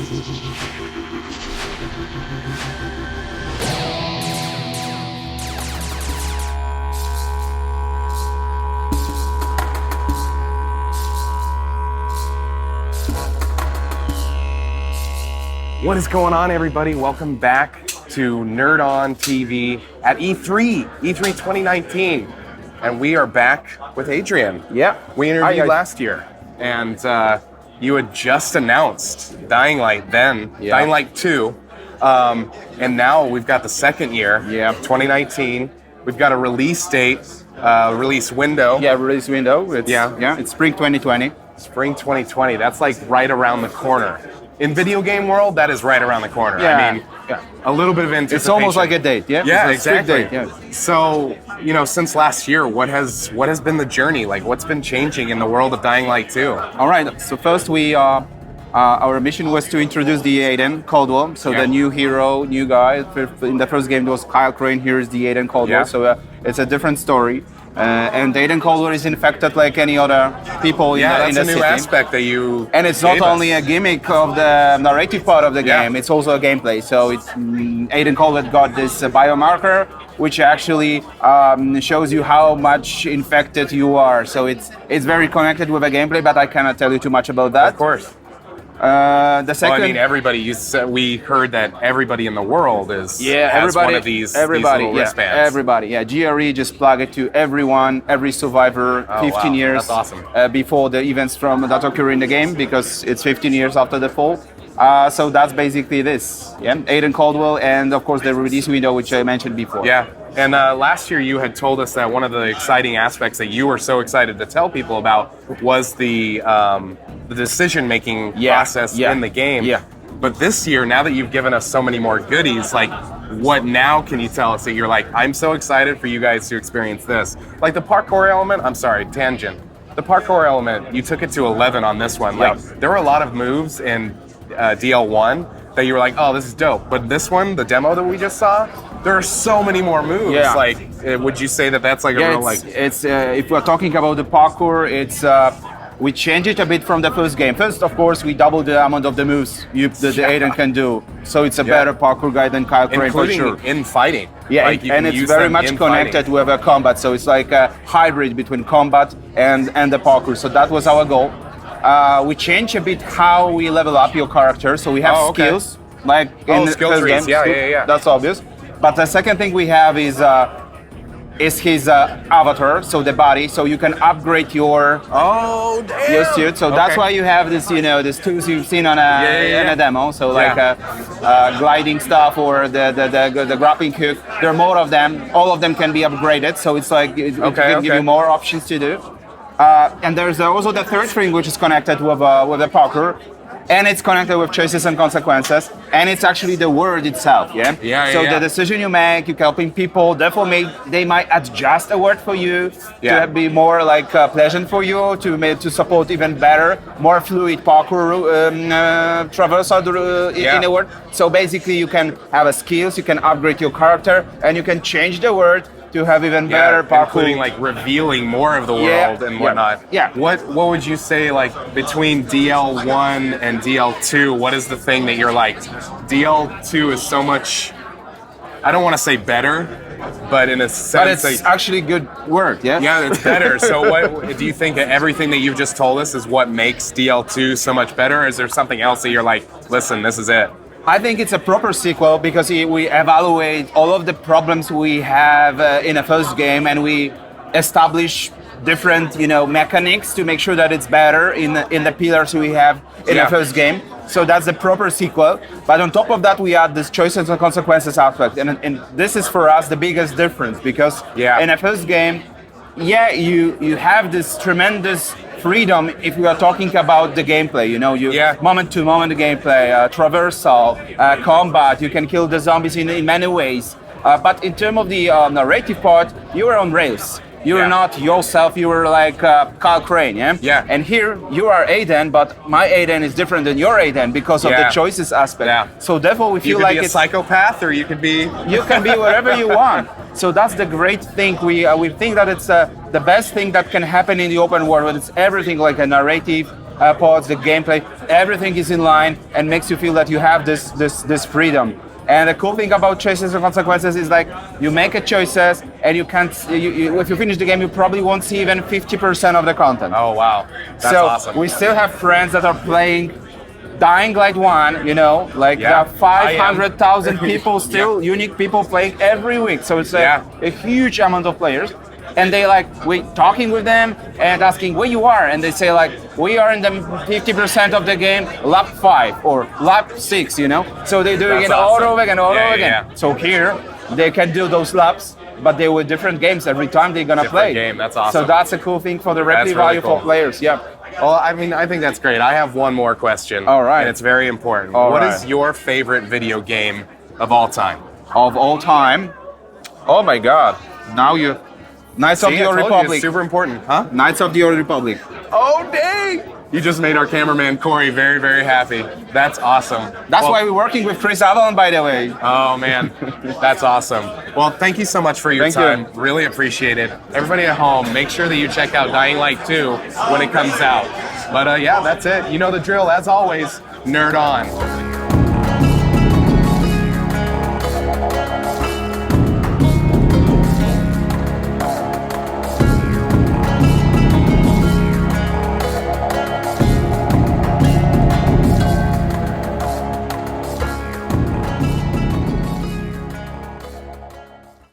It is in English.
What is going on, everybody? Welcome back to Nerd On TV at E3 2019. And we are back with Adrian. Yeah. We interviewed last year, and you had just announced Dying Light then, Dying Light 2. And now we've got the second year, 2019. We've got a release date, release window. Yeah, release window. It's spring 2020. Spring 2020, that's like right around the corner. In video game world, that is right around the corner. Yeah. I mean, a little bit of anticipation. It's almost like a date, yeah? Yeah, it's like exactly. Date, yeah. So, since last year, what has been the journey? Like, what's been changing in the world of Dying Light 2? All right, so first our mission was to introduce the Aiden Caldwell, so the new hero, new guy. In the first game, it was Kyle Crane, here is the Aiden Caldwell, so it's a different story. And Aiden Caldwell is infected like any other people in the city. Yeah, that's a new aspect that you And it's not only a gimmick of the narrative part of the game, it's also a gameplay. So it's Aiden Caldwell got this biomarker, which actually shows you how much infected you are. So it's very connected with the gameplay, but I cannot tell you too much about that. Of course. The second, well, I mean, everybody. We heard that everybody in the world has one of these little wristbands. Everybody, GRE just plug it to everyone, every survivor, 15 years that's awesome. Before the events that occur in the game, because it's 15 years after the fall. So that's basically this. Yeah, Aiden Caldwell, and of course the release window, which I mentioned before. Yeah. And last year you had told us that one of the exciting aspects that you were so excited to tell people about was the decision-making process in the game. Yeah. But this year, now that you've given us so many more goodies, like what now can you tell us that you're like, I'm so excited for you guys to experience this? Like the parkour element, tangent. The parkour element, you took it to 11 on this one. Like there were a lot of moves in DL1 that you were like, oh, this is dope. But this one, the demo that we just saw, there are so many more moves. Yeah. Like, would you say that that's like a real like? It's if we're talking about the parkour, it's we change it a bit from the first game. First, of course, we double the amount of the moves the Aiden can do. So it's a better parkour guy than Kyle Crane for sure. Including in fighting. Yeah, like and it's very much connected with a combat. So it's like a hybrid between combat and the parkour. So that was our goal. We change a bit how we level up your character. So we have skills, like in the skill first trees. game. Yeah. That's obvious. But the second thing we have is his avatar, so the body, so you can upgrade your suit. So that's why you have this, these tools you've seen on a demo. So like gliding stuff or the grappling hook. There are more of them. All of them can be upgraded. So it's like it can give you more options to do. And there's also the third thing, which is connected with the parkour. And it's connected with choices and consequences, and it's actually the word itself, So the decision you make, you're helping people, therefore they might adjust a word for you to be more like pleasant for you, to support even better, more fluid parkour traversal in a word. So basically you can have skills, you can upgrade your character, and you can change the word to have even better parkour. Including like revealing more of the world and whatnot. Yeah. What would you say, like, between DL1 and DL2, what is the thing that you're like, DL2 is so much, I don't want to say better, but in a sense... But it's actually a good word, yeah? Yeah, it's better. So what do you think that everything that you've just told us is what makes DL2 so much better? Or is there something else that you're like, listen, this is it? I think it's a proper sequel because we evaluate all of the problems we have in a first game, and we establish different, mechanics to make sure that it's better in the pillars we have in the first game. So that's the proper sequel. But on top of that, we add this choices and consequences aspect, and this is for us the biggest difference because in a first game, you have this tremendous freedom if we are talking about the gameplay, moment-to-moment gameplay, traversal, combat, you can kill the zombies in many ways. But in terms of the narrative part, you are on rails. You're not yourself, you were like Kyle Crane, Yeah. And here, you are Aiden, but my Aiden is different than your Aiden because of the choices aspect. Yeah. So therefore, we feel like it's... You could be a psychopath, or you could be... You can be whatever you want. So that's the great thing. We think that it's the best thing that can happen in the open world. It's everything like a narrative, pods, the gameplay, everything is in line and makes you feel that you have this freedom. And the cool thing about choices and consequences is like you make a choices and you can't. If you finish the game, you probably won't see even 50% of the content. Oh wow, that's awesome. We still have friends that are playing Dying Light 1. You know, like Yeah, 500,000 people still, unique people playing every week. So it's a huge amount of players. And they like we talking with them and asking where you are, and they say like we are in the 50% of the game, lap 5 or lap 6, you know. So they're doing it all over again, all over again. So here they can do those laps, but they were different games every time they're gonna play. Game, that's awesome. So that's a cool thing for the replay value for players. Yeah. Well, I mean, I think that's great. I have one more question. All right. And it's very important. All What right. is your favorite video game of all time? Of all time. Oh my God! Now you. Knights of the Old Republic. It's super important, huh? Knights of the Old Republic. Oh, dang! You just made our cameraman Corey very, very happy. That's awesome. That's why we're working with Chris Avalon, by the way. Oh man, that's awesome. Well, thank you so much for your time. Really appreciate it. Everybody at home, make sure that you check out Dying Light 2 when it comes out. But yeah, that's it. You know the drill. As always, nerd on.